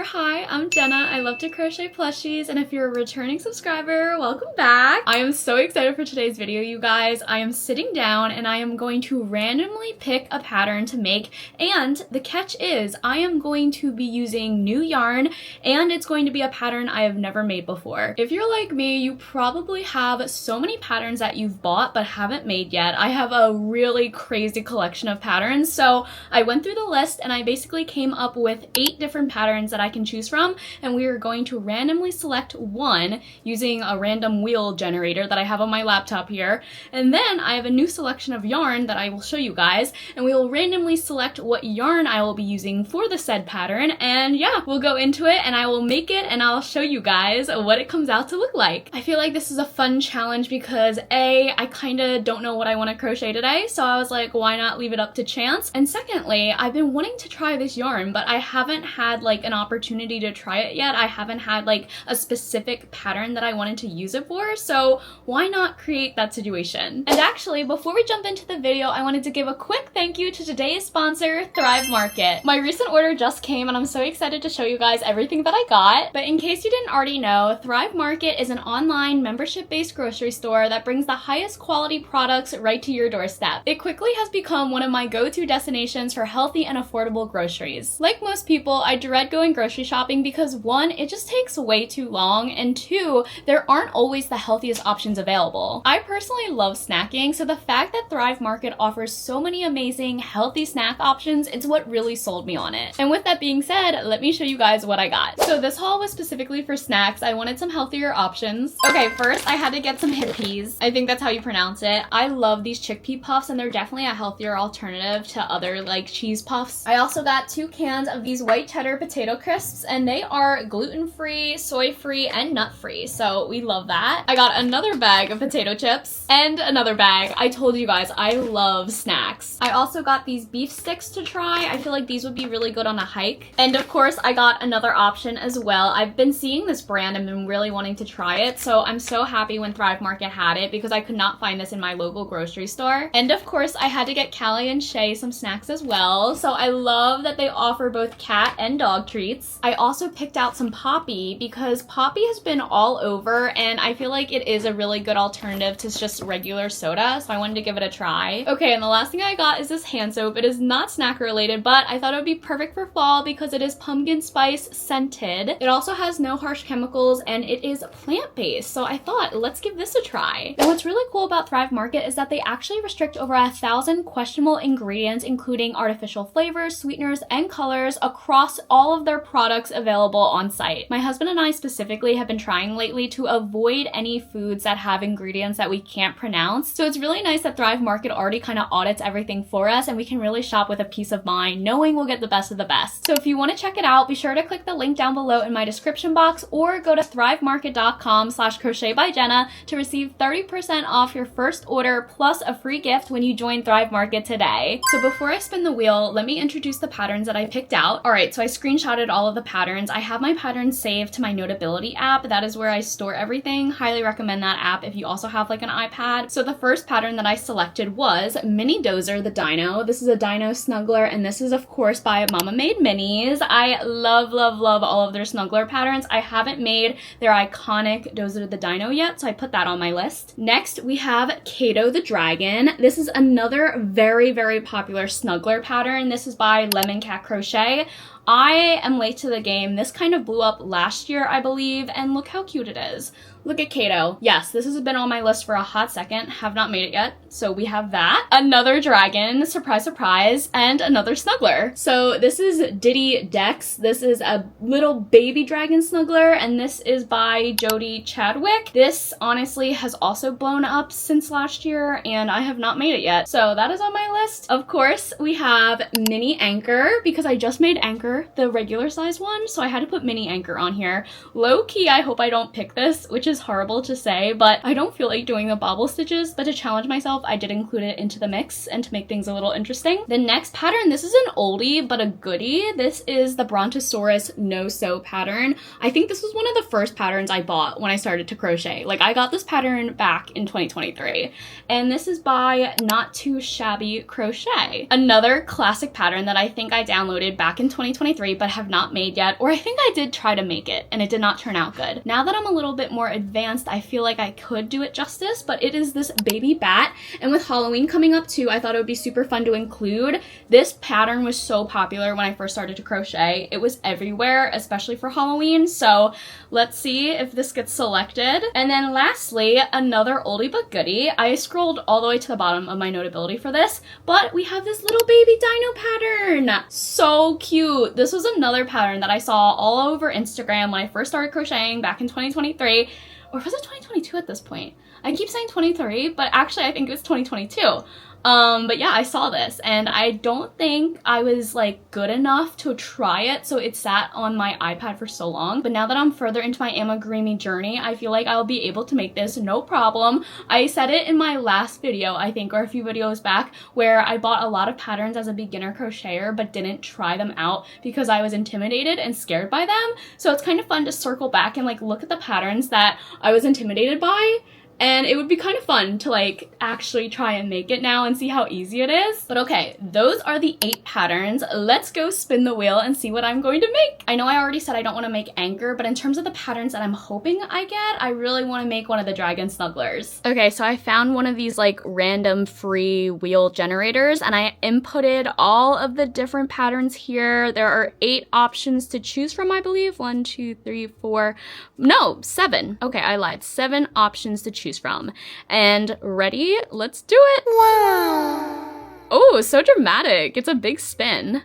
there. Hi, I'm Jenna. I love to crochet plushies, and if you're a returning subscriber, welcome back. I am so excited for today's video, you guys. I am sitting down and I am going to randomly pick a pattern to make, and the catch is I am going to be using new yarn, and it's going to be a pattern I have never made before. If you're like me, you probably have so many patterns that you've bought but haven't made yet. I have a really crazy collection of patterns, so I went through the list and I basically came up with 8 different patterns that I can choose from, and we are going to randomly select one using a random wheel generator that I have on my laptop here. And then I have a new selection of yarn that I will show you guys, and we will randomly select what yarn I will be using for the said pattern. And yeah, we'll go into it and I will make it and I'll show you guys what it comes out to look like. I feel like this is a fun challenge because A, I kind of don't know what I want to crochet today, so I was like, why not leave it up to chance? And secondly, I've been wanting to try this yarn, but I haven't had like an opportunity to try it yet. I haven't had like a specific pattern that I wanted to use it for, so why not create that situation? And actually, before we jump into the video, I wanted to give a quick thank you to today's sponsor, Thrive Market. My recent order just came and I'm so excited to show you guys everything that I got. But in case you didn't already know, Thrive Market is an online membership-based grocery store that brings the highest quality products right to your doorstep. It quickly has become one of my go-to destinations for healthy and affordable groceries. Like most people, I dread going grocery shopping because 1, it just takes way too long, and 2, there aren't always the healthiest options available. I personally love snacking, so the fact that Thrive Market offers so many amazing healthy snack options, it's what really sold me on it. And with that being said, let me show you guys what I got. So this haul was specifically for snacks. I wanted some healthier options. Okay, first I had to get some hippies. I think that's how you pronounce it. I love these chickpea puffs and they're definitely a healthier alternative to other like cheese puffs. I also got 2 cans of these white cheddar potato crisps, and they are gluten-free, soy-free, and nut-free, so we love that. I got another bag of potato chips and another bag. I told you guys, I love snacks. I also got these beef sticks to try. I feel like these would be really good on a hike. And of course, I got another option as well. I've been seeing this brand and been really wanting to try it, so I'm so happy when Thrive Market had it because I could not find this in my local grocery store. And of course, I had to get Callie and Shay some snacks as well, so I love that they offer both cat and dog treats. I also picked out some Poppy because Poppy has been all over and I feel like it is a really good alternative to just regular soda, so I wanted to give it a try. Okay, and the last thing I got is this hand soap. It is not snack related, but I thought it would be perfect for fall because it is pumpkin spice scented. It also has no harsh chemicals and it is plant-based, so I thought, let's give this a try. And what's really cool about Thrive Market is that they actually restrict over 1,000 questionable ingredients, including artificial flavors, sweeteners, and colors across all of their products available on site. My husband and I specifically have been trying lately to avoid any foods that have ingredients that we can't pronounce, so it's really nice that Thrive Market already kind of audits everything for us and we can really shop with a peace of mind knowing we'll get the best of the best. So if you want to check it out, be sure to click the link down below in my description box or go to thrivemarket.com/crochetbyjenna to receive 30% off your first order plus a free gift when you join Thrive Market today. So before I spin the wheel, let me introduce the patterns that I picked out. Alright, so I screenshotted all of the patterns. I have my patterns saved to my Notability app. That is where I store everything. Highly recommend that app if you also have like an iPad. So the first pattern that I selected was Mini Dozer the Dino. This is a dino snuggler, and this is of course by Mama Made Minis. I love, love, love all of their snuggler patterns. I haven't made their iconic Dozer the Dino yet, so I put that on my list. Next, we have Kato the Dragon. This is another very, very popular snuggler pattern. This is by Lemon Cat Crochet. I am late to the game. This kind of blew up last year, I believe, and look how cute it is. Look at Kato. Yes, this has been on my list for a hot second. Have not made it yet, so we have that. Another dragon, surprise, surprise, and another snuggler. So this is Diddy Dex. This is a little baby dragon snuggler, and this is by Jody Chadwick. This honestly has also blown up since last year, and I have not made it yet, so that is on my list. Of course, we have Mini Anchor, because I just made Anchor, the regular size one, so I had to put Mini Anchor on here. Low key, I hope I don't pick this, which is is horrible to say, but I don't feel like doing the bobble stitches, but to challenge myself, I did include it into the mix and to make things a little interesting. The next pattern, this is an oldie, but a goodie. This is the Brontosaurus No Sew pattern. I think this was one of the first patterns I bought when I started to crochet. Like, I got this pattern back in 2023, and this is by Not Too Shabby Crochet. Another classic pattern that I think I downloaded back in 2023, but have not made yet, or I think I did try to make it, and it did not turn out good. Now that I'm a little bit more advanced, I feel like I could do it justice, but it is this baby bat, and with Halloween coming up too, I thought it would be super fun to include. This pattern was so popular when I first started to crochet. It was everywhere, especially for Halloween, so let's see if this gets selected. And then lastly, another oldie but goodie. I scrolled all the way to the bottom of my notability for this, but we have this little baby dino pattern. So cute. This was another pattern that I saw all over Instagram when I first started crocheting back in 2023, or was it 2022 at this point? I keep saying 23, but actually I think it was 2022. But yeah, I saw this and I don't think I was like good enough to try it, so it sat on my iPad for so long. But now that I'm further into my amigurumi journey, I feel like I'll be able to make this no problem. I said it in my last video, I think, or a few videos back, where I bought a lot of patterns as a beginner crocheter but didn't try them out because I was intimidated and scared by them. So it's kind of fun to circle back and like look at the patterns that I was intimidated by. And it would be kind of fun to like actually try and make it now and see how easy it is. But okay, those are the 8 patterns. Let's go spin the wheel and see what I'm going to make. I know I already said I don't want to make anchor, but in terms of the patterns that I'm hoping I get, I really want to make one of the dragon snugglers. Okay, so I found one of these like random free wheel generators and I inputted all of the different patterns here. There are 8 options to choose from, I believe. 1, 2, 3, 4, no, 7. Okay, I lied. 7 options to choose from. And ready? Let's do it. Wow. Oh, so dramatic. It's a big spin.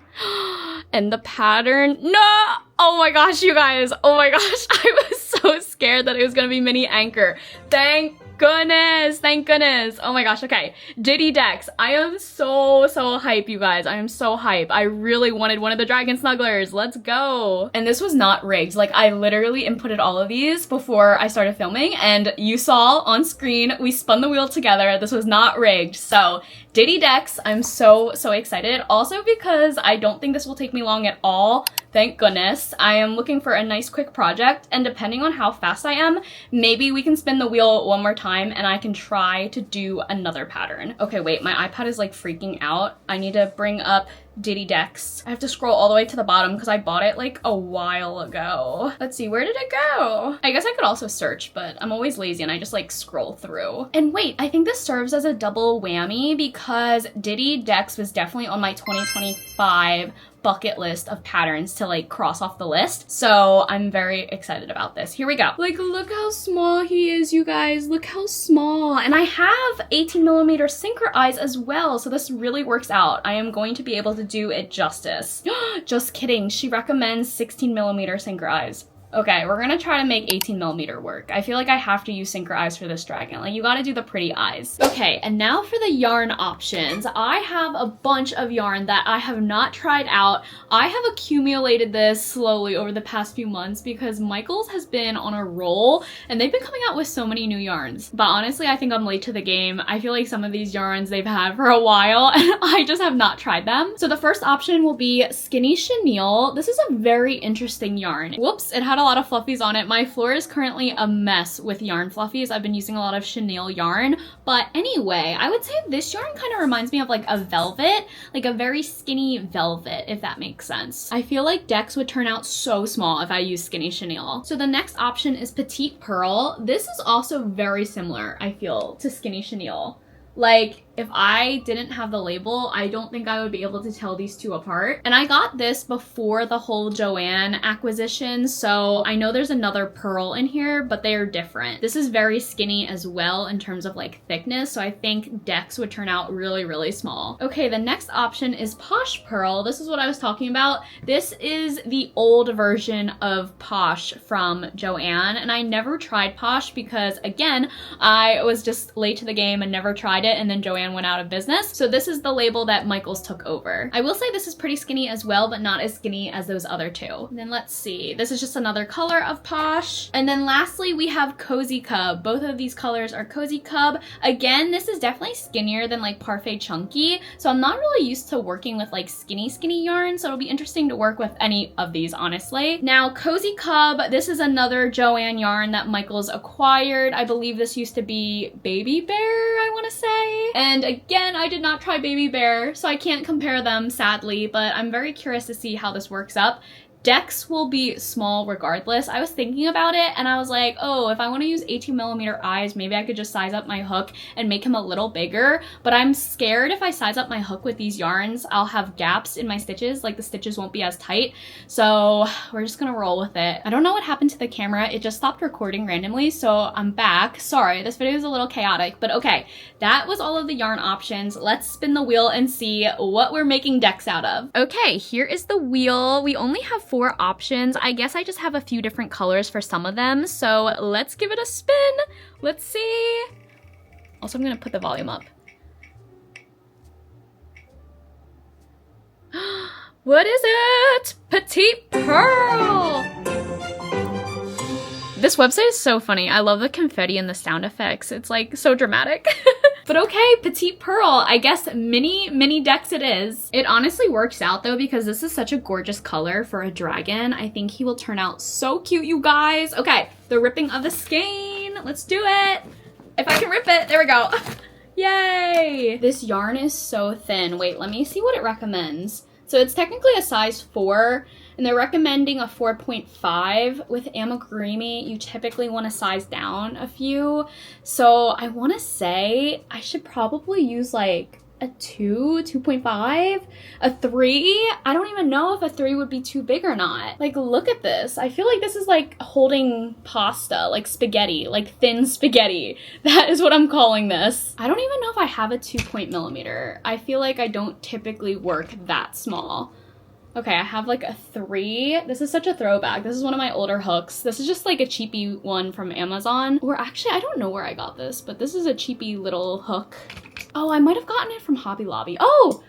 And the pattern, no! Oh my gosh, you guys. Oh my gosh. I was so scared that it was gonna be mini anchor. Thank goodness, thank goodness. Oh my gosh, okay. Diddy Dex. I am so hype, you guys. I am so hype. I really wanted one of the dragon snugglers. Let's go. And this was not rigged. Like, I literally inputted all of these before I started filming, and you saw on screen, we spun the wheel together. This was not rigged. So Diddy Dex, I'm so excited. Also because I don't think this will take me long at all. Thank goodness. I am looking for a nice quick project, and depending on how fast I am, maybe we can spin the wheel one more time and I can try to do another pattern. Okay, wait, my iPad is like freaking out. I need to bring up Diddy Dex. I have to scroll all the way to the bottom because I bought it like a while ago. Let's see, where did it go? I guess I could also search, but I'm always lazy and I just like scroll through. And wait, I think this serves as a double whammy because Diddy Dex was definitely on my 2025 bucket list of patterns to like cross off the list. So I'm very excited about this. Here we go. Like, look how small he is, you guys. Look how small. And I have 18mm synchro eyes as well. So this really works out. I am going to be able to do it justice. Just kidding. She recommends 16mm synchro eyes. Okay, we're gonna try to make 18mm work. I feel like I have to use synchro eyes for this dragon. Like, you gotta do the pretty eyes. Okay, and now for the yarn options. I have a bunch of yarn that I have not tried out. I have accumulated this slowly over the past few months because Michaels has been on a roll and they've been coming out with so many new yarns. But honestly, I think I'm late to the game. I feel like some of these yarns they've had for a while and I just have not tried them. So the first option will be Skinny Chenille. This is a very interesting yarn. Whoops, it had a lot of fluffies on it. My floor is currently a mess with yarn fluffies. I've been using a lot of chenille yarn, but anyway, I would say this yarn kind of reminds me of like a velvet, like a very skinny velvet, if that makes sense. I feel like Dex would turn out so small if I use Skinny Chenille. So the next option is Petite Pearl. This is also very similar, I feel, to Skinny Chenille. Like, if I didn't have the label, I don't think I would be able to tell these two apart. And I got this before the whole Joanne acquisition, so I know there's another pearl in here, but they are different. This is very skinny as well in terms of like thickness, so I think Dex would turn out really small. Okay, the next option is Posh Pearl. This is what I was talking about. This is the old version of Posh from Joanne, and I never tried Posh because, again, I was just late to the game and never tried it. it and then Joann went out of business. So this is the label that Michaels took over. I will say this is pretty skinny as well, but not as skinny as those other two. And then let's see, this is just another color of Posh. And then lastly, we have Cozy Cub. Both of these colors are Cozy Cub. Again, this is definitely skinnier than like Parfait Chunky. So I'm not really used to working with like skinny yarns. So it'll be interesting to work with any of these, honestly. Now, Cozy Cub, this is another Joann yarn that Michaels acquired. I believe this used to be Baby Bear, I want to say. And again, I did not try Baby Bear, so I can't compare them, sadly, but I'm very curious to see how this works up. Decks will be small regardless. I was thinking about it and I was like, oh, if I want to use 18mm eyes, maybe I could just size up my hook and make him a little bigger. But I'm scared if I size up my hook with these yarns, I'll have gaps in my stitches, like the stitches won't be as tight. So we're just gonna roll with it. I don't know what happened to the camera. It just stopped recording randomly, so I'm back. Sorry, this video is a little chaotic, but okay. That was all of the yarn options. Let's spin the wheel and see what we're making decks out of. Okay, here is the wheel. We only have 4 options. I guess I just have a few different colors for some of them, so let's give it a spin. Let's see. Also, I'm gonna put the volume up. What is it? Petite Pearl! This website is so funny. I love the confetti and the sound effects. It's like so dramatic. But okay, Petite Pearl. I guess mini decks it is. It honestly works out though because this is such a gorgeous color for a dragon. I think he will turn out so cute, you guys. Okay, the ripping of the skein. Let's do it. If I can rip it, there we go. Yay! This yarn is so thin. Wait, let me see what it recommends. So it's technically a size 4, and they're recommending a 4.5. With amigurumi, you typically want to size down a few. So I want to say I should probably use like a 2, 2.5, a 3. I don't even know if a 3 would be too big or not. Like, look at this. I feel like this is like holding pasta, like spaghetti, like thin spaghetti. That is what I'm calling this. I don't even know if I have a 2.0mm. I feel like I don't typically work that small. Okay, I have like a 3. This is such a throwback. This is one of my older hooks. This is just like a cheapy one from Amazon. Or actually, I don't know where I got this, but this is a cheapy little hook. Oh, I might have gotten it from Hobby Lobby. Oh,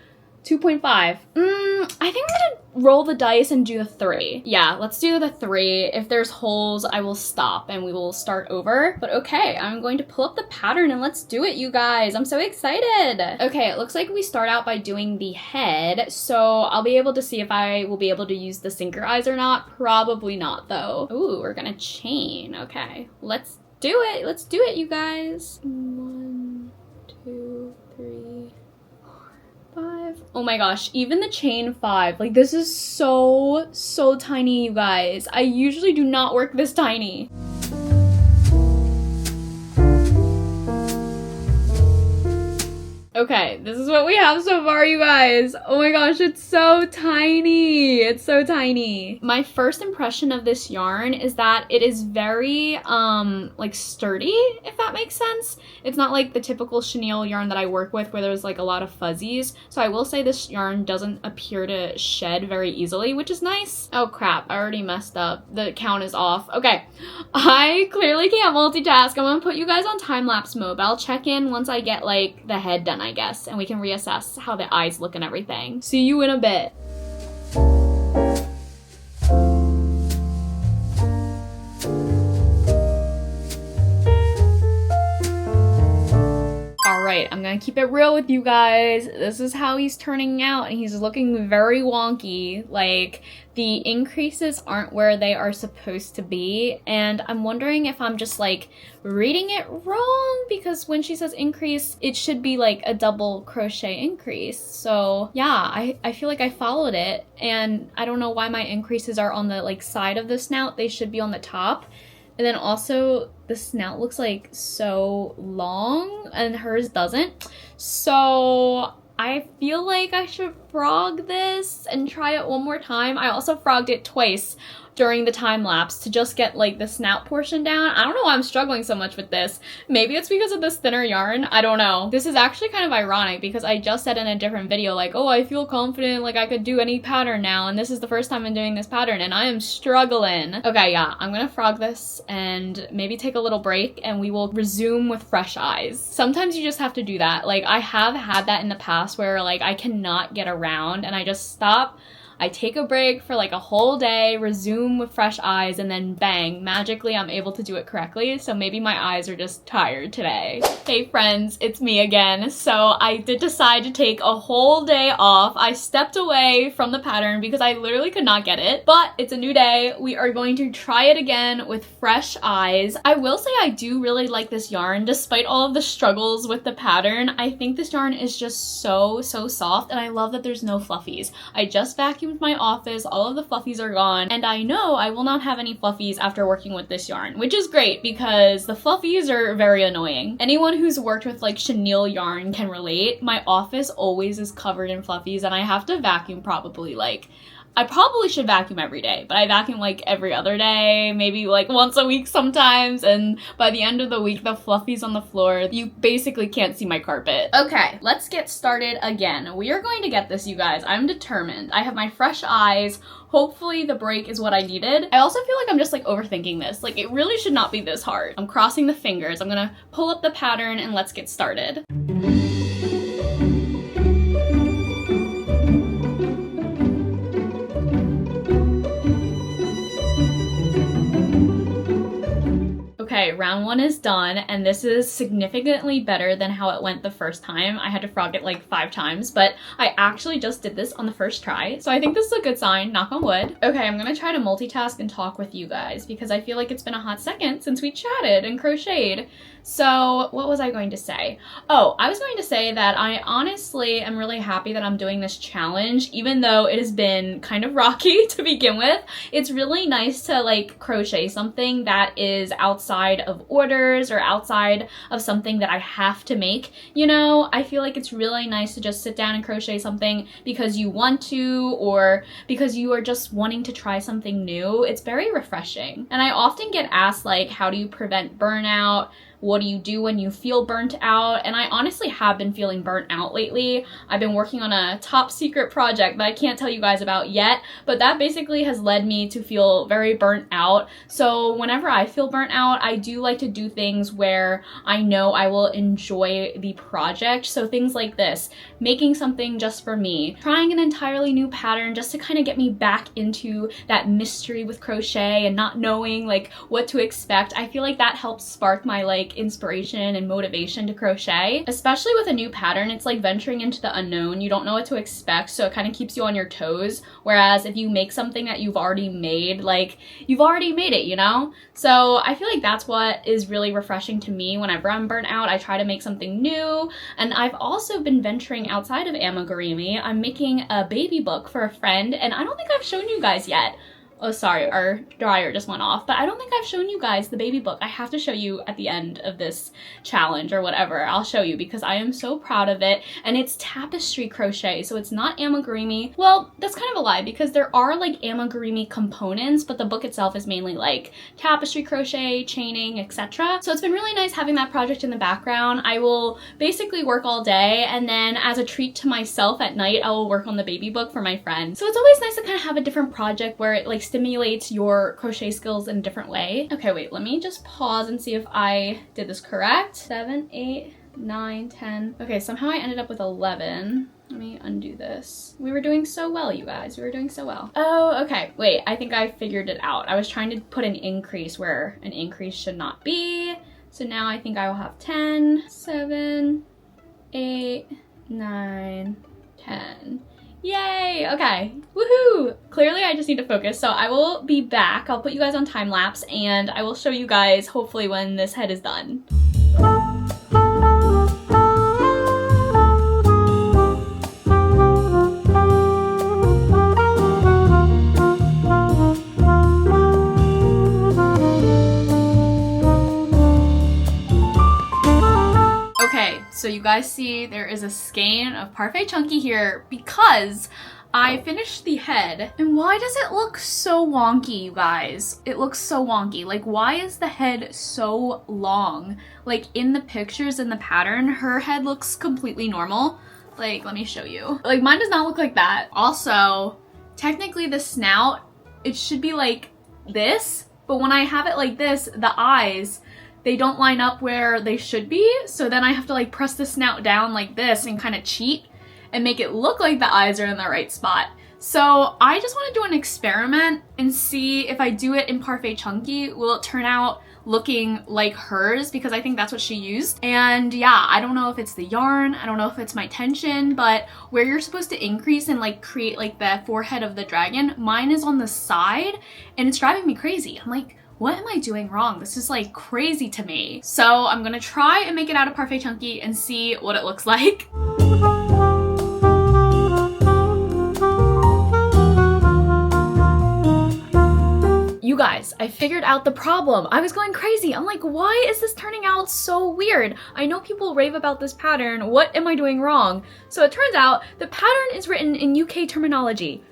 2.5. I think I'm gonna roll the dice and do the 3. Yeah, let's do the 3. If there's holes, I will stop and we will start over. But okay, I'm going to pull up the pattern and let's do it, you guys. I'm so excited. Okay, it looks like we start out by doing the head. So I'll be able to see if I will be able to use the sinker eyes or not. Probably not though. Ooh, we're gonna chain. Okay, let's do it. Let's do it, you guys. 1, 2, 3, 4, 5. Oh my gosh, even the chain 5, like this is so tiny, you guys. I usually do not work this tiny. Okay, this is what we have so far, you guys. Oh my gosh, it's so tiny. It's so tiny. My first impression of this yarn is that it is very, like sturdy, if that makes sense. It's not like the typical chenille yarn that I work with where there's like a lot of fuzzies. So I will say this yarn doesn't appear to shed very easily, which is nice. Oh crap, I already messed up. The count is off. Okay, I clearly can't multitask. I'm gonna put you guys on time-lapse mode, but I'll check in once I get like the head done, I guess, and we can reassess how the eyes look and everything. See you in a bit. Alright, I'm gonna keep it real with you guys. This is how he's turning out, and he's looking very wonky. Like, the increases aren't where they are supposed to be, and I'm wondering if I'm just like reading it wrong, because when she says increase, it should be like a double crochet increase. So yeah, I feel like I followed it, and I don't know why my increases are on the like side of the snout. They should be on the top. And then also the snout looks like so long and hers doesn't. So I feel like I should frog this and try it one more time. I also frogged it twice during the time lapse to just get like the snout portion down. I don't know why I'm struggling so much with this. Maybe it's because of this thinner yarn. I don't know. This is actually kind of ironic because I just said in a different video like, oh, I feel confident, like I could do any pattern now, and this is the first time I'm doing this pattern and I am struggling. Okay, yeah, I'm gonna frog this and maybe take a little break and we will resume with fresh eyes. Sometimes you just have to do that. Like I have had that in the past where like I cannot get around and I just stop. I take a break for like a whole day, resume with fresh eyes, and then bang, magically I'm able to do it correctly. So maybe my eyes are just tired today. Hey friends, it's me again. So I did decide to take a whole day off. I stepped away from the pattern because I literally could not get it, but it's a new day. We are going to try it again with fresh eyes. I will say I do really like this yarn despite all of the struggles with the pattern. I think this yarn is just so soft, and I love that there's no fluffies. I just vacuumed my office, all of the fluffies are gone, and I know I will not have any fluffies after working with this yarn, which is great because the fluffies are very annoying. Anyone who's worked with like chenille yarn can relate. My office always is covered in fluffies and I have to vacuum probably like, I probably should vacuum every day, but I vacuum like every other day, maybe like once a week sometimes, and by the end of the week, the fluffies on the floor, you basically can't see my carpet. Okay, let's get started again. We are going to get this, you guys. I'm determined. I have my fresh eyes. Hopefully the break is what I needed. I also feel like I'm just like overthinking this. Like it really should not be this hard. I'm crossing the fingers. I'm gonna pull up the pattern and let's get started. Okay, round one is done, and this is significantly better than how it went the first time. I had to frog it like 5 times, but I actually just did this on the first try. So I think this is a good sign, knock on wood. Okay, I'm gonna try to multitask and talk with you guys because I feel like it's been a hot second since we chatted and crocheted. So what was I going to say? Oh, I was going to say that I honestly am really happy that I'm doing this challenge, even though it has been kind of rocky to begin with. It's really nice to like crochet something that is outside of orders or outside of something that I have to make. You know, I feel like it's really nice to just sit down and crochet something because you want to or because you are just wanting to try something new. It's very refreshing. And I often get asked like, how do you prevent burnout? What do you do when you feel burnt out? And I honestly have been feeling burnt out lately. I've been working on a top secret project that I can't tell you guys about yet, but that basically has led me to feel very burnt out. So whenever I feel burnt out, I do like to do things where I know I will enjoy the project. So things like this, making something just for me, trying an entirely new pattern just to kind of get me back into that mystery with crochet and not knowing like what to expect. I feel like that helps spark my like inspiration and motivation to crochet. Especially with a new pattern, it's like venturing into the unknown. You don't know what to expect, so it kind of keeps you on your toes. Whereas if you make something that you've already made, like you've already made it, you know? So I feel like that's what is really refreshing to me. Whenever I'm burnt out, I try to make something new. And I've also been venturing outside of amigurumi. I'm making a baby book for a friend, and I don't think I've shown you guys yet. Oh, sorry, our dryer just went off, but I don't think I've shown you guys the baby book. I have to show you at the end of this challenge or whatever. I'll show you because I am so proud of it, and it's tapestry crochet, so it's not amigurumi. Well, that's kind of a lie because there are like amigurumi components, but the book itself is mainly like tapestry crochet, chaining, etc. So it's been really nice having that project in the background. I will basically work all day, and then as a treat to myself at night, I will work on the baby book for my friend. So it's always nice to kind of have a different project where it like stimulates your crochet skills in a different way. Okay, wait, let me just pause and see if I did this correct. 7, 8, 9, 10. Okay, somehow I ended up with 11. Let me undo this. We were doing so well, you guys. We were doing so well. Oh, okay. Wait, I think I figured it out. I was trying to put an increase where an increase should not be. So now I think I will have 10, 7, 8, 9, 10. Yay! Okay. Woohoo! Clearly I just need to focus, so I will be back. I'll put you guys on time lapse and I will show you guys hopefully when this head is done. So you guys see there is a skein of Parfait Chunky here because I finished the head, and why does it look so wonky, you guys? It looks so wonky. Like, why is the head so long? Like, in the pictures in the pattern, her head looks completely normal. Like, let me show you. Like, mine does not look like that. Also, technically the snout, it should be like this, but when I have it like this, the eyes, they don't line up where they should be, so then I have to like press the snout down like this and kind of cheat and make it look like the eyes are in the right spot. So I just want to do an experiment and see if I do it in Parfait Chunky, will it turn out looking like hers, because I think that's what she used. And yeah, I don't know if it's the yarn, I don't know if it's my tension, but where you're supposed to increase and like create like the forehead of the dragon, mine is on the side and it's driving me crazy. I'm like, what am I doing wrong? This is like crazy to me. So I'm gonna try and make it out of Parfait Chunky and see what it looks like. You guys, I figured out the problem. I was going crazy. I'm like, why is this turning out so weird? I know people rave about this pattern. What am I doing wrong? So it turns out the pattern is written in UK terminology.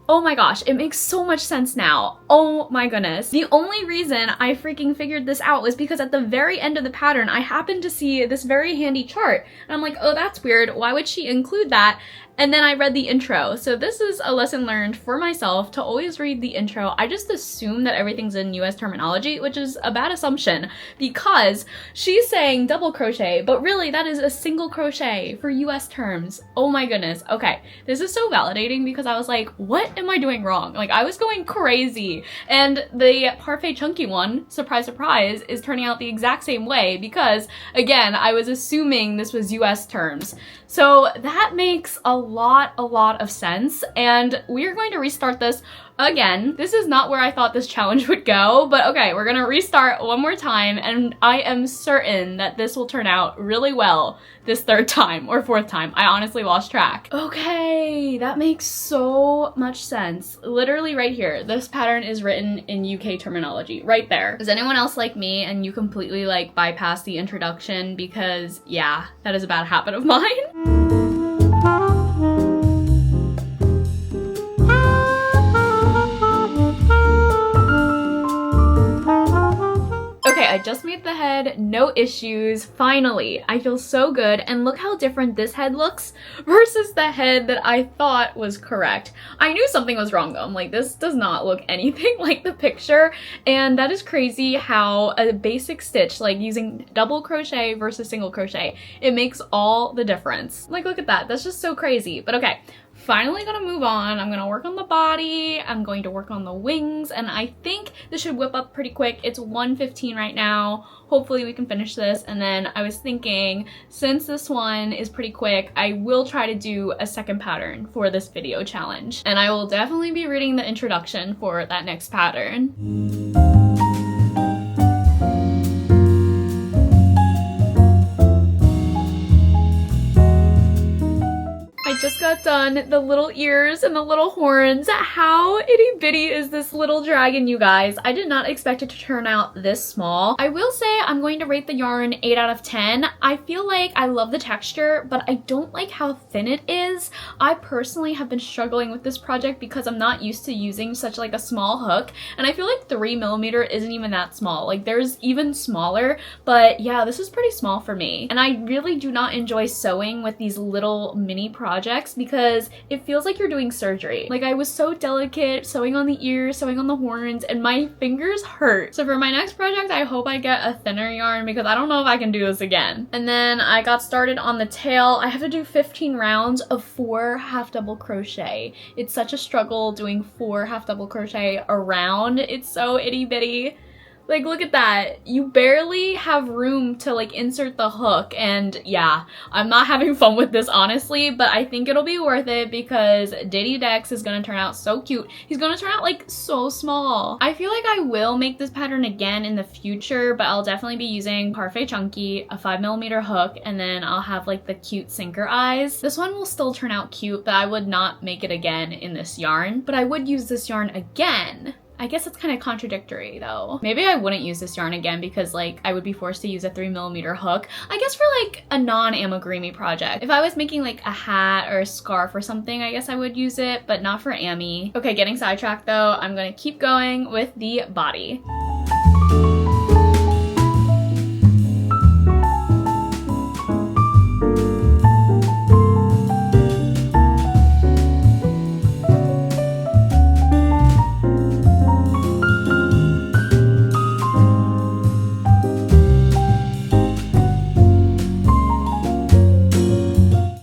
Oh my gosh, it makes so much sense now. Oh my goodness. The only reason I freaking figured this out was because at the very end of the pattern, I happened to see this very handy chart. And I'm like, oh, that's weird. Why would she include that? And then I read the intro. So this is a lesson learned for myself to always read the intro. I just assume that everything's in US terminology, which is a bad assumption because she's saying double crochet, but really that is a single crochet for US terms. Oh my goodness. Okay, this is so validating because I was like, what am I doing wrong? Like, I was going crazy. And the Parfait Chunky one, surprise, surprise, is turning out the exact same way because, again, I was assuming this was US terms. So that makes a lot of sense, and we're going to restart this again. This is not where I thought this challenge would go, but okay, we're gonna restart one more time, and I am certain that this will turn out really well this third time or fourth time. I honestly lost track. Okay, that makes so much sense. Literally right here, this pattern is written in UK terminology, right there. Is anyone else like me and you completely like bypass the introduction? Because yeah, that is a bad habit of mine. Okay, I just made the head, no issues, finally. I feel so good, and look how different this head looks versus the head that I thought was correct. I knew something was wrong though. I'm like, this does not look anything like the picture, and that is crazy how a basic stitch, like using double crochet versus single crochet, it makes all the difference. Like, look at that, that's just so crazy. But okay, finally gonna move on. I'm gonna work on the body, I'm going to work on the wings, and I think this should whip up pretty quick. It's 1:15 right now. Hopefully we can finish this, and then I was thinking, since this one is pretty quick, I will try to do a second pattern for this video challenge. And I will definitely be reading the introduction for that next pattern. Just got done the little ears and the little horns. How itty bitty is this little dragon, you guys? I did not expect it to turn out this small. I will say I'm going to rate the yarn 8 out of 10. I feel like I love the texture, but I don't like how thin it is. I personally have been struggling with this project because I'm not used to using such like a small hook, and I feel like 3mm isn't even that small. Like, there's even smaller, but yeah, this is pretty small for me. And I really do not enjoy sewing with these little mini projects because it feels like you're doing surgery. Like, I was so delicate sewing on the ears, sewing on the horns, and my fingers hurt. So for my next project, I hope I get a thinner yarn because I don't know if I can do this again. And then I got started on the tail. I have to do 15 rounds of 4 half double crochet. It's such a struggle doing 4 half double crochet around. It's so itty bitty. Like, look at that. You barely have room to like insert the hook, and yeah, I'm not having fun with this honestly, but I think it'll be worth it because Diddy Dex is gonna turn out so cute. He's gonna turn out like so small. I feel like I will make this pattern again in the future, but I'll definitely be using Parfait Chunky, a 5mm hook, and then I'll have like the cute sinker eyes. This one will still turn out cute, but I would not make it again in this yarn. But I would use this yarn again I guess it's kind of contradictory though. Maybe I wouldn't use this yarn again because like I would be forced to use a 3mm hook. I guess for like a non-amigurumi project. If I was making like a hat or a scarf or something, I guess I would use it, but not for Ami. Okay, getting sidetracked though. I'm gonna keep going with the body.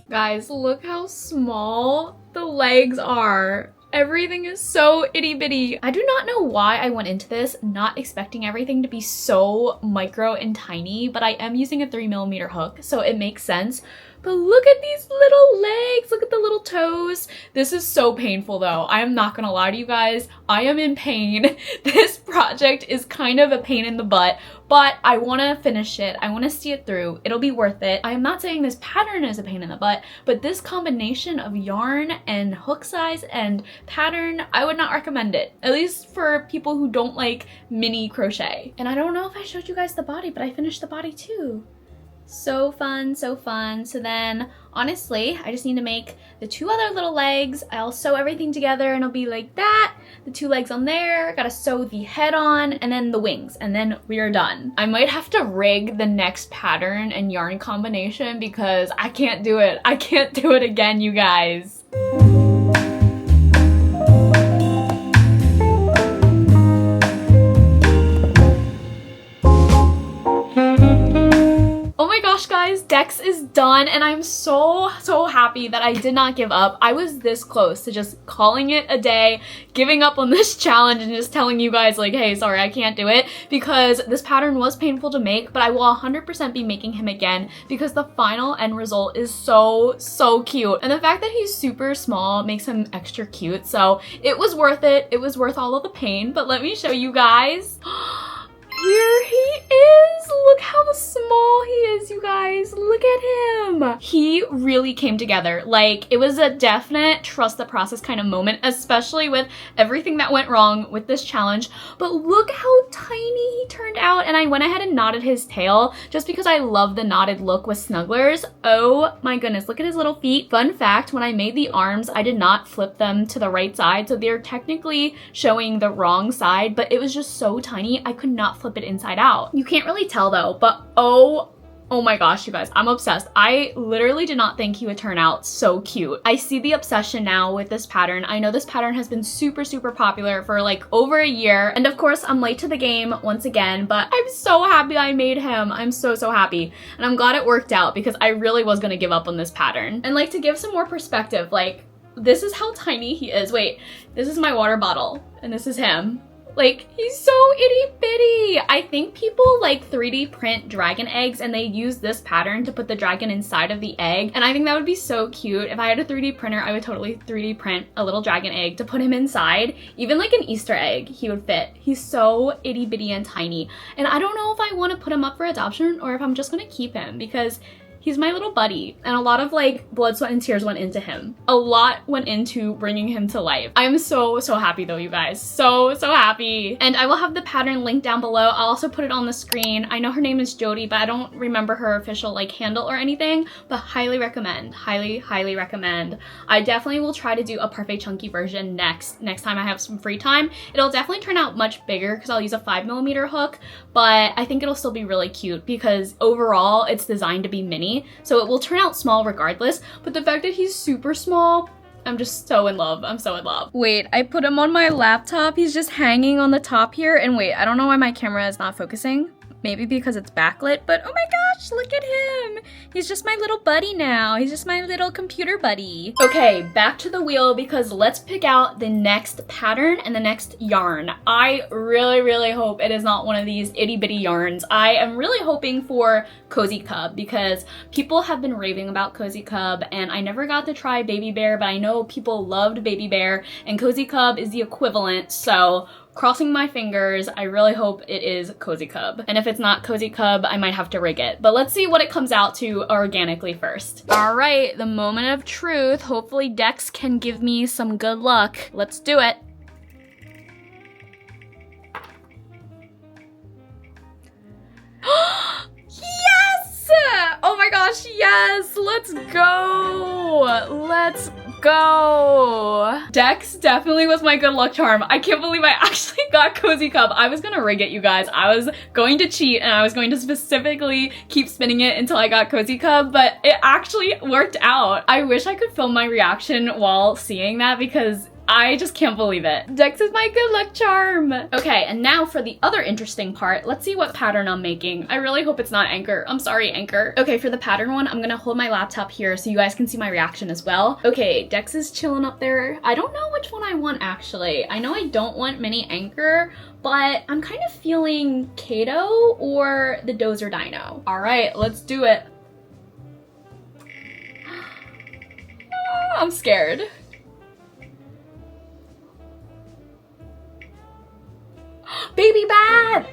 Guys, look how small the legs are. Everything is so itty bitty. I do not know why I went into this not expecting everything to be so micro and tiny, but I am using a 3mm hook, so it makes sense. But look at these little legs, look at the little toes. This is so painful though. I am not gonna lie to you guys. I am in pain. This project is kind of a pain in the butt, but I wanna finish it. I wanna see it through. It'll be worth it. I am not saying this pattern is a pain in the butt, but this combination of yarn and hook size and pattern, I would not recommend it. At least for people who don't like mini crochet. And I don't know if I showed you guys the body, but I finished the body too. So fun, so fun. So then, honestly, I just need to make the 2 other little legs. I'll sew everything together and it'll be like that. The 2 legs on there, gotta sew the head on, and then the wings, and then we are done. I might have to rig the next pattern and yarn combination because I can't do it. I can't do it again, you guys. Oh my gosh, guys, Dex is done and I'm so happy that I did not give up. I was this close to just calling it a day, giving up on this challenge and just telling you guys like, hey, sorry, I can't do it, because this pattern was painful to make, but I will 100% be making him again because the final end result is so cute. And the fact that he's super small makes him extra cute, so it was worth it. It was worth all of the pain, but let me show you guys. Here he is! Look how small he is, you guys. Look at him. He really came together. Like, it was a definite trust the process kind of moment, especially with everything that went wrong with this challenge. But look how tiny he turned out. And I went ahead and knotted his tail just because I love the knotted look with snugglers. Oh my goodness, look at his little feet. Fun fact, when I made the arms, I did not flip them to the right side. So they're technically showing the wrong side, but it was just so tiny, I could not flip it inside out. You can't really tell though, but oh my gosh, you guys, I'm obsessed. I literally did not think he would turn out so cute. I see the obsession now with this pattern. I know this pattern has been super popular for like over a year. And of course, I'm late to the game once again, but I'm so happy I made him. I'm so happy. And I'm glad it worked out because I really was gonna give up on this pattern. And like, to give some more perspective, like, this is how tiny he is. Wait, this is my water bottle and this is him. Like, he's so itty bitty. I think people like 3D print dragon eggs and they use this pattern to put the dragon inside of the egg. And I think that would be so cute. If I had a 3D printer, I would totally 3D print a little dragon egg to put him inside. Even like an Easter egg, he would fit. He's so itty bitty and tiny. And I don't know if I want to put him up for adoption or if I'm just gonna keep him because he's my little buddy, and a lot of like blood, sweat, and tears went into him. A lot went into bringing him to life. I'm so happy though, you guys. So happy. And I will have the pattern linked down below. I'll also put it on the screen. I know her name is Jody, but I don't remember her official like handle or anything, but highly recommend. Highly recommend. I definitely will try to do a perfect chunky version next time I have some free time. It'll definitely turn out much bigger because I'll use a 5mm hook, but I think it'll still be really cute because overall it's designed to be mini. So it will turn out small regardless, but the fact that he's super small, I'm just so in love. I'm so in love. Wait, I put him on my laptop. He's just hanging on the top here. And wait, I don't know why my camera is not focusing. Maybe because it's backlit, but oh my gosh, look at him. He's just my little buddy now. He's just my little computer buddy. Okay, back to the wheel because let's pick out the next pattern and the next yarn. I really hope it is not one of these itty bitty yarns. I am really hoping for Cozy Cub because people have been raving about Cozy Cub and I never got to try Baby Bear, but I know people loved Baby Bear and Cozy Cub is the equivalent, so crossing my fingers, I really hope it is Cozy Cub. And if it's not Cozy Cub, I might have to rig it. But let's see what it comes out to organically first. All right, the moment of truth. Hopefully Dex can give me some good luck. Let's do it. Yes, let's go. Let's go. Dex definitely was my good luck charm. I can't believe I actually got Cozy Cub. I was gonna rig it, you guys. I was going to cheat and I was going to specifically keep spinning it until I got Cozy Cub, but it actually worked out. I wish I could film my reaction while seeing that because I just can't believe it. Dex is my good luck charm. Okay, and now for the other interesting part. Let's see what pattern I'm making. I really hope it's not Anchor. I'm sorry, Anchor. Okay, for the pattern one, I'm gonna hold my laptop here so you guys can see my reaction as well. Okay, Dex is chilling up there. I don't know which one I want, actually. I know I don't want mini Anchor, but I'm kind of feeling Kato or the Dozer Dino. All right, let's do it. I'm scared. Baby bat!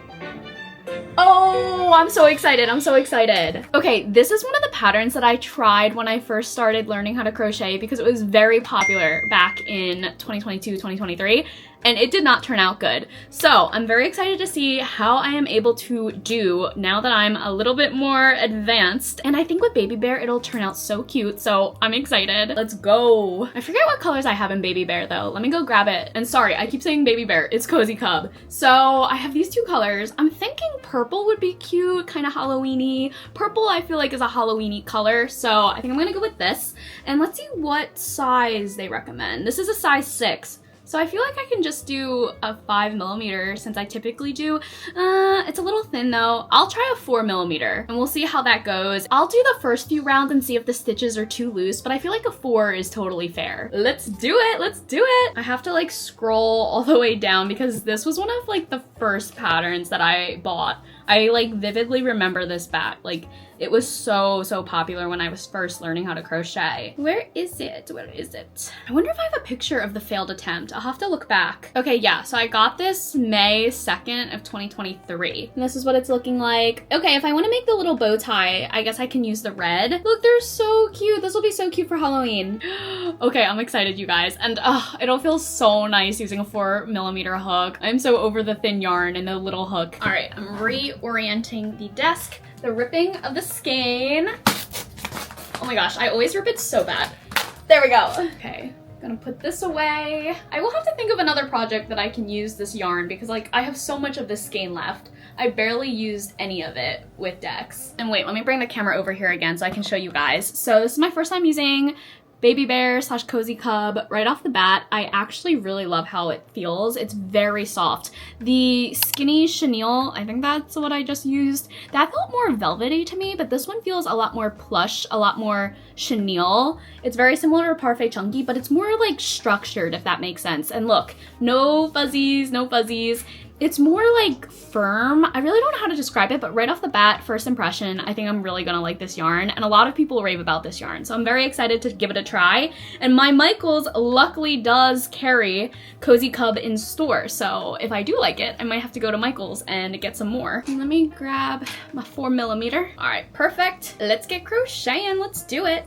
Oh, I'm so excited. I'm so excited. Okay, this is one of the patterns that I tried when I first started learning how to crochet because it was very popular back in 2022, 2023. And it did not turn out good. So I'm very excited to see how I am able to do now that I'm a little bit more advanced. And I think with Baby Bear, it'll turn out so cute. So I'm excited. Let's go. I forget what colors I have in Baby Bear though. Let me go grab it. And sorry, I keep saying Baby Bear. It's Cozy Cub. So I have these two colors. I'm thinking purple would be cute, kind of Halloween-y. Purple I feel like is a Halloween-y color. So I think I'm gonna go with this. And let's see what size they recommend. This is a size 6. So I feel like I can just do a 5mm since I typically do. It's a little thin though. I'll try a 4mm and we'll see how that goes. I'll do the first few rounds and see if the stitches are too loose, but I feel like a 4 is totally fair. Let's do it, let's do it. I have to like scroll all the way down because this was one of like the first patterns that I bought. I like vividly remember this bat. Like it was so popular when I was first learning how to crochet. Where is it? Where is it? I wonder if I have a picture of the failed attempt. I'll have to look back. Okay, yeah, so I got this May 2nd of 2023. And this is what it's looking like. Okay, if I want to make the little bow tie, I guess I can use the red. Look, they're so cute. This will be so cute for Halloween. Okay, I'm excited, you guys. And it'll feel so nice using a 4mm hook. I'm so over the thin yarn and the little hook. All right, I'm reorienting the desk. The ripping of the skein. Oh my gosh, I always rip it so bad. There we go. Okay, gonna put this away. I will have to think of another project that I can use this yarn because like I have so much of this skein left. I barely used any of it with Dex. And wait, let me bring the camera over here again so I can show you guys. So this is my first time using Baby Bear / Cozy Cub. Right off the bat, I actually really love how it feels. It's very soft. The skinny chenille, I think that's what I just used, that felt more velvety to me, but this one feels a lot more plush, a lot more chenille. It's very similar to Parfait Chunky, but it's more like structured, if that makes sense. And look, no fuzzies, no fuzzies. It's more like firm. I really don't know how to describe it, but right off the bat, first impression, I think I'm really gonna like this yarn. And a lot of people rave about this yarn. So I'm very excited to give it a try. And my Michaels luckily does carry Cozy Cub in store. So if I do like it, I might have to go to Michaels and get some more. Let me grab my 4mm. All right, perfect. Let's get crocheting, let's do it.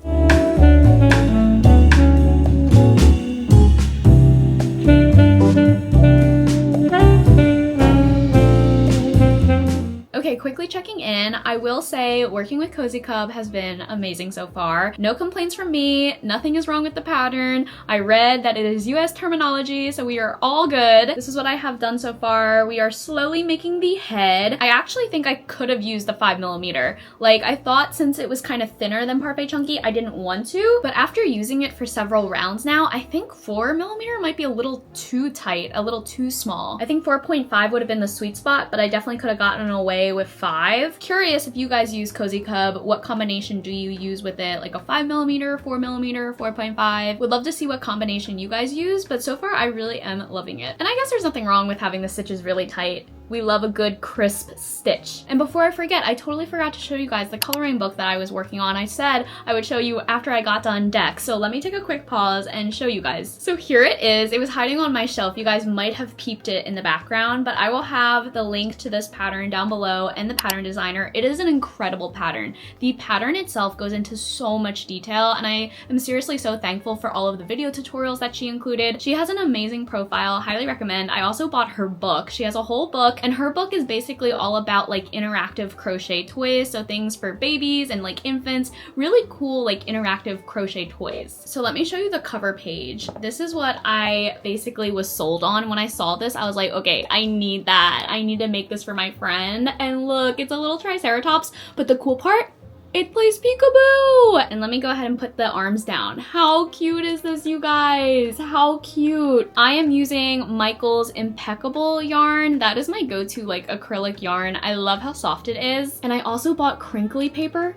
Okay, quickly checking in. I will say working with Cozy Cub has been amazing so far. No complaints from me. Nothing is wrong with the pattern. I read that it is US terminology, so we are all good. This is what I have done so far. We are slowly making the head. I actually think I could have used the 5mm. Like I thought since it was kind of thinner than Parfait Chunky, I didn't want to, but after using it for several rounds now, I think 4mm might be a little too tight, a little too small. I think 4.5 would have been the sweet spot, but I definitely could have gotten away with 5. Curious if you guys use Cozy Cub, what combination do you use with it? Like a 5mm, 4mm, 4.5? Would love to see what combination you guys use, but so far I really am loving it. And I guess there's nothing wrong with having the stitches really tight. We love a good crisp stitch. And before I forget, I totally forgot to show you guys the coloring book that I was working on. I said I would show you after I got done Dex. So let me take a quick pause and show you guys. So here it is. It was hiding on my shelf. You guys might have peeped it in the background, but I will have the link to this pattern down below and the pattern designer. It is an incredible pattern. The pattern itself goes into so much detail, and I am seriously so thankful for all of the video tutorials that she included. She has an amazing profile, highly recommend. I also bought her book. She has a whole book book, and her book is basically all about like interactive crochet toys, so things for babies and like infants, really cool like interactive crochet toys. So let me show you the cover page. This is what I basically was sold on when I saw this. I was like, okay, I need that. I need to make this for my friend. And look, it's a little triceratops, but the cool part, it plays peekaboo! And let me go ahead and put the arms down. How cute is this, you guys? How cute. I am using Michael's Impeccable yarn. That is my go-to like acrylic yarn. I love how soft it is. And I also bought crinkly paper.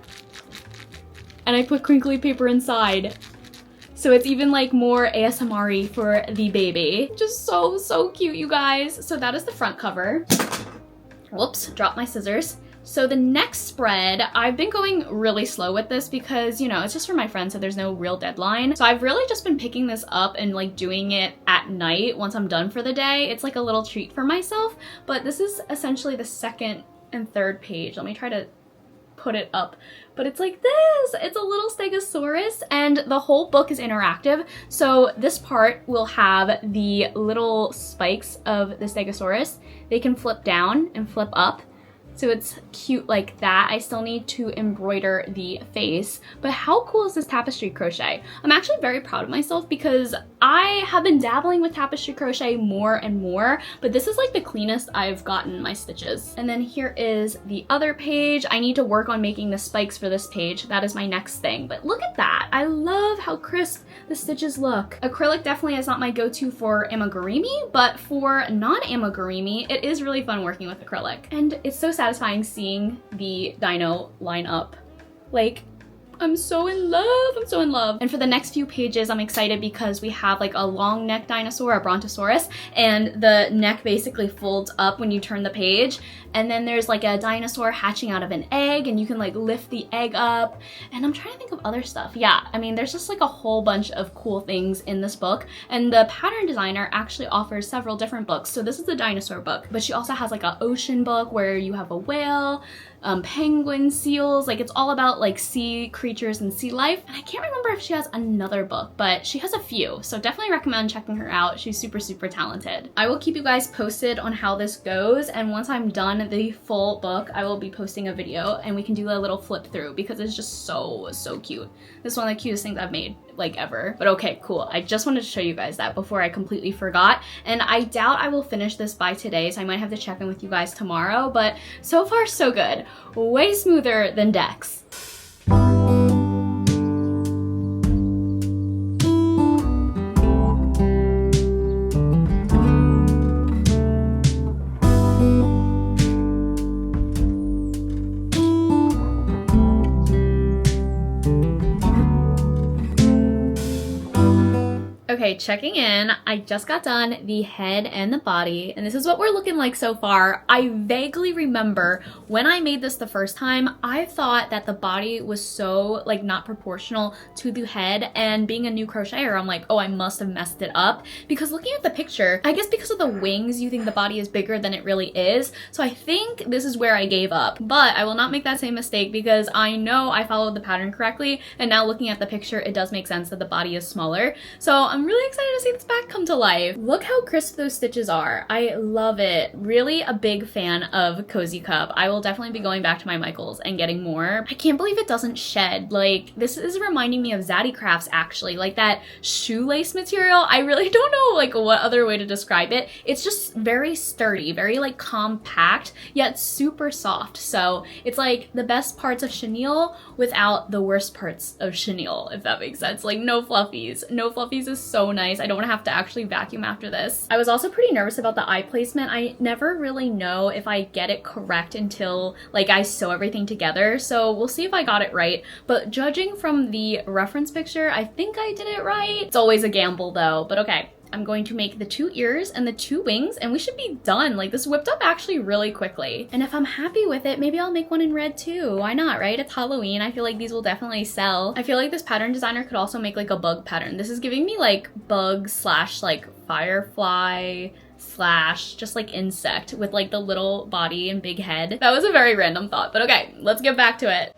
And I put crinkly paper inside. So it's even like more ASMR-y for the baby. Just so, so cute, you guys. So that is the front cover. Whoops, dropped my scissors. So the next spread, I've been going really slow with this because, you know, it's just for my friends, so there's no real deadline. So I've really just been picking this up and like doing it at night once I'm done for the day. It's like a little treat for myself, but this is essentially the second and third page. Let me try to put it up, but it's like this. It's a little stegosaurus, and the whole book is interactive. So this part will have the little spikes of the stegosaurus. They can flip down and flip up. So it's cute like that. I still need to embroider the face, but how cool is this tapestry crochet? I'm actually very proud of myself because I have been dabbling with tapestry crochet more and more, but this is like the cleanest I've gotten my stitches. And then here is the other page. I need to work on making the spikes for this page. That is my next thing, but look at that. I love how crisp the stitches look. Acrylic definitely is not my go-to for amigurumi, but for non-amigurumi, it is really fun working with acrylic. And it's so satisfying seeing the dino line up. Like, I'm so in love, I'm so in love. And for the next few pages, I'm excited because we have like a long neck dinosaur, a brontosaurus, and the neck basically folds up when you turn the page. And then there's like a dinosaur hatching out of an egg, and you can like lift the egg up. And I'm trying to think of other stuff. Yeah, I mean, there's just like a whole bunch of cool things in this book. And the pattern designer actually offers several different books. So this is the dinosaur book, but she also has like an ocean book where you have a whale, penguins, seals, like it's all about like sea creatures and sea life. And I can't remember if she has another book, but she has a few, so definitely recommend checking her out. She's super, super talented. I will keep you guys posted on how this goes, and once I'm done the full book, I will be posting a video and we can do a little flip through because it's just so, so cute. This is one of the cutest things I've made like ever. But okay, cool. I just wanted to show you guys that before I completely forgot, and I doubt I will finish this by today, so I might have to check in with you guys tomorrow, but so far so good. Way smoother than Dex. Okay, checking in. I just got done the head and the body, and this is what we're looking like so far. I vaguely remember when I made this the first time, I thought that the body was so like not proportional to the head, and being a new crocheter, I'm like, oh, I must have messed it up, because looking at the picture, I guess because of the wings, you think the body is bigger than it really is. So I think this is where I gave up, but I will not make that same mistake because I know I followed the pattern correctly, and now looking at the picture, it does make sense that the body is smaller. So I'm really excited to see this back come to life. Look how crisp those stitches are. I love it. Really a big fan of Cozy Cup. I will definitely be going back to my Michaels and getting more. I can't believe it doesn't shed. Like, this is reminding me of Zaddy Crafts actually, like that shoelace material. I really don't know like what other way to describe it. It's just very sturdy, very like compact, yet super soft. So it's like the best parts of chenille without the worst parts of chenille, if that makes sense. Like no fluffies. No fluffies is so nice. I don't want to have to actually vacuum after this. I was also pretty nervous about the eye placement. I never really know if I get it correct until like I sew everything together. So we'll see if I got it right. But judging from the reference picture, I think I did it right. It's always a gamble though, but okay. I'm going to make the 2 ears and the 2 wings, and we should be done. Like, this whipped up actually really quickly. And if I'm happy with it, maybe I'll make one in red too. Why not, right? It's Halloween. I feel like these will definitely sell. I feel like this pattern designer could also make like a bug pattern. This is giving me like bug slash like firefly slash just like insect with like the little body and big head. That was a very random thought, but okay, let's get back to it.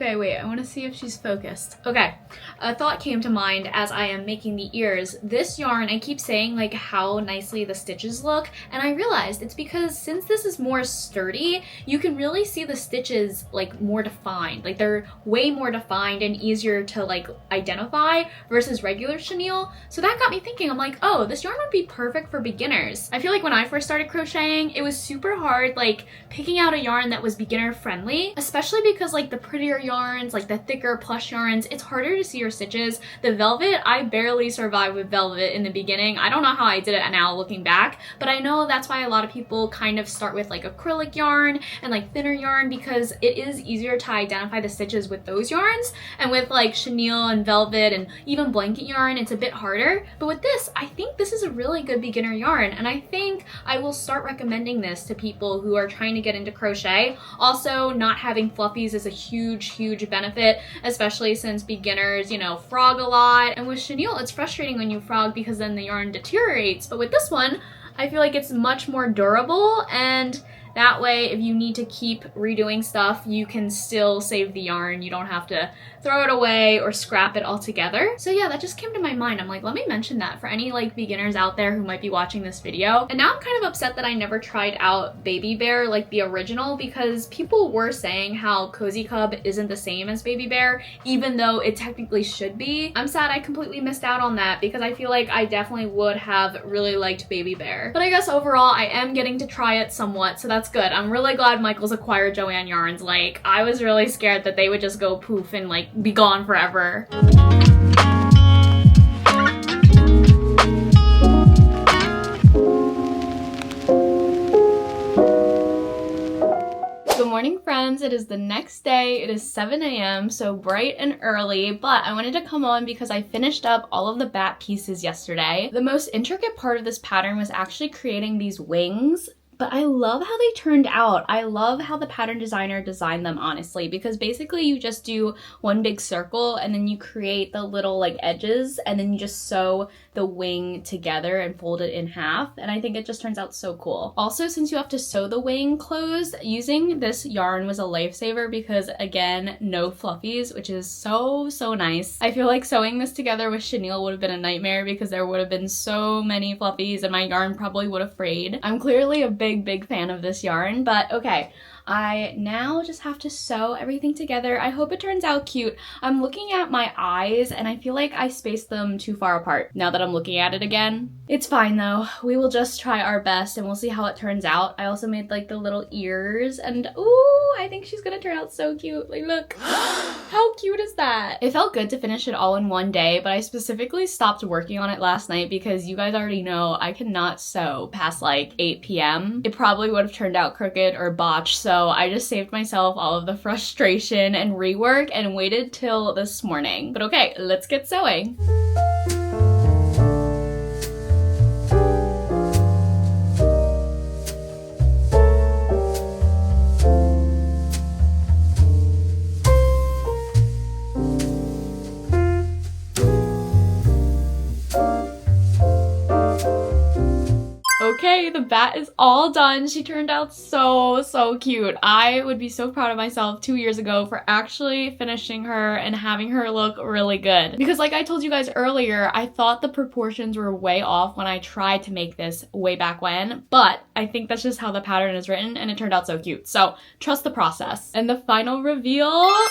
Okay, wait, I want to see if she's focused. Okay, a thought came to mind as I am making the ears. This yarn, I keep saying like how nicely the stitches look, and I realized it's because since this is more sturdy, you can really see the stitches like more defined. Like they're way more defined and easier to like identify versus regular chenille. So that got me thinking, I'm like, oh, this yarn would be perfect for beginners. I feel like when I first started crocheting, it was super hard like picking out a yarn that was beginner friendly, especially because like the prettier yarns, like the thicker plush yarns, it's harder to see your stitches. The velvet, I barely survived with velvet in the beginning. I don't know how I did it now looking back, but I know that's why a lot of people kind of start with like acrylic yarn and like thinner yarn, because it is easier to identify the stitches with those yarns. And with like chenille and velvet and even blanket yarn, it's a bit harder. But with this, I think this is a really good beginner yarn, and I think I will start recommending this to people who are trying to get into crochet. Also, not having fluffies is a huge benefit, especially since beginners, you know, frog a lot. And with chenille, it's frustrating when you frog because then the yarn deteriorates. But with this one, I feel like it's much more durable, and that way if you need to keep redoing stuff, you can still save the yarn. You don't have to throw it away or scrap it altogether. So yeah, that just came to my mind. I'm like, let me mention that for any like beginners out there who might be watching this video. And now I'm kind of upset that I never tried out Baby Bear, like the original, because people were saying how Cozy Cub isn't the same as Baby Bear, even though it technically should be. I'm sad I completely missed out on that, because I feel like I definitely would have really liked Baby Bear. But I guess overall, I am getting to try it somewhat, so that's good. I'm really glad Michael's acquired Joanne yarns. Like, I was really scared that they would just go poof and like be gone forever. Good morning, friends. It is the next day. It is 7 a.m. so bright and early, but I wanted to come on because I finished up all of the bat pieces yesterday. The most intricate part of this pattern was actually creating these wings. But I love how they turned out. I love how the pattern designer designed them, honestly, because basically you just do one big circle and then you create the little like edges and then you just sew the wing together and fold it in half. And I think it just turns out so cool. Also, since you have to sew the wing closed, using this yarn was a lifesaver because, again, no fluffies, which is so nice. I feel like sewing this together with chenille would have been a nightmare because there would have been so many fluffies and my yarn probably would have frayed. I'm clearly a big fan of this yarn, but okay. I now just have to sew everything together. I hope it turns out cute. I'm looking at my eyes and I feel like I spaced them too far apart now that I'm looking at it again. It's fine though. We will just try our best and we'll see how it turns out. I also made like the little ears and ooh, I think she's gonna turn out so cute. Like, look. How cute is that? It felt good to finish it all in one day, but I specifically stopped working on it last night because you guys already know I cannot sew past like 8 p.m. It probably would have turned out crooked or botched, so I just saved myself all of the frustration and rework and waited till this morning. But okay, let's get sewing. Okay, the bat is all done. She turned out so cute. I would be so proud of myself 2 years ago for actually finishing her and having her look really good. Because like I told you guys earlier, I thought the proportions were way off when I tried to make this way back when, but I think that's just how the pattern is written and it turned out so cute. So trust the process. And the final reveal, oh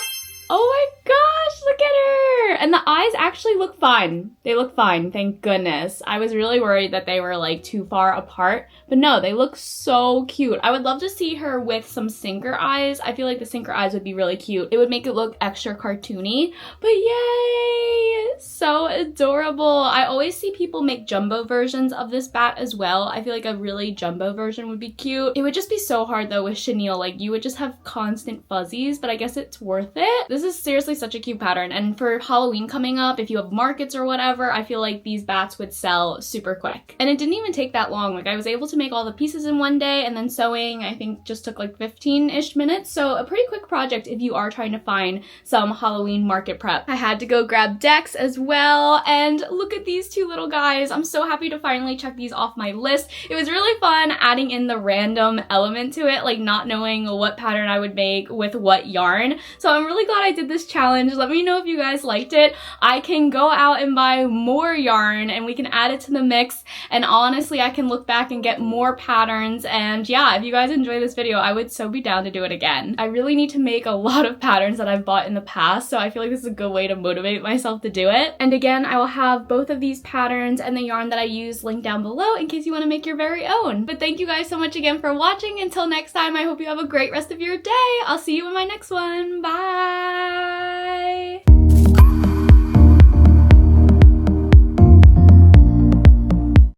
my gosh, look at her! And the eyes actually look fine. They look fine, thank goodness. I was really worried that they were like too far apart, but no, they look so cute. I would love to see her with some sinker eyes. I feel like the sinker eyes would be really cute. It would make it look extra cartoony, but yay! So adorable. I always see people make jumbo versions of this bat as well. I feel like a really jumbo version would be cute. It would just be so hard though with chenille. Like you would just have constant fuzzies, but I guess it's worth it. This is seriously such a cute pattern, and for Halloween coming coming up, if you have markets or whatever, I feel like these bats would sell super quick. And it didn't even take that long. Like I was able to make all the pieces in one day, and then sewing I think just took like 15-ish minutes. So a pretty quick project if you are trying to find some Halloween market prep. I had to go grab decks as well, and look at these two little guys. I'm so happy to finally check these off my list. It was really fun adding in the random element to it, like not knowing what pattern I would make with what yarn. So I'm really glad I did this challenge. Let me know if you guys liked it. I can go out and buy more yarn and we can add it to the mix, and honestly I can look back and get more patterns. And yeah, if you guys enjoy this video, I would so be down to do it again. I really need to make a lot of patterns that I've bought in the past, so I feel like this is a good way to motivate myself to do it. And again, I will have both of these patterns and the yarn that I use linked down below in case you want to make your very own. But thank you guys so much again for watching. Until next time, I hope you have a great rest of your day. I'll see you in my next one. Bye!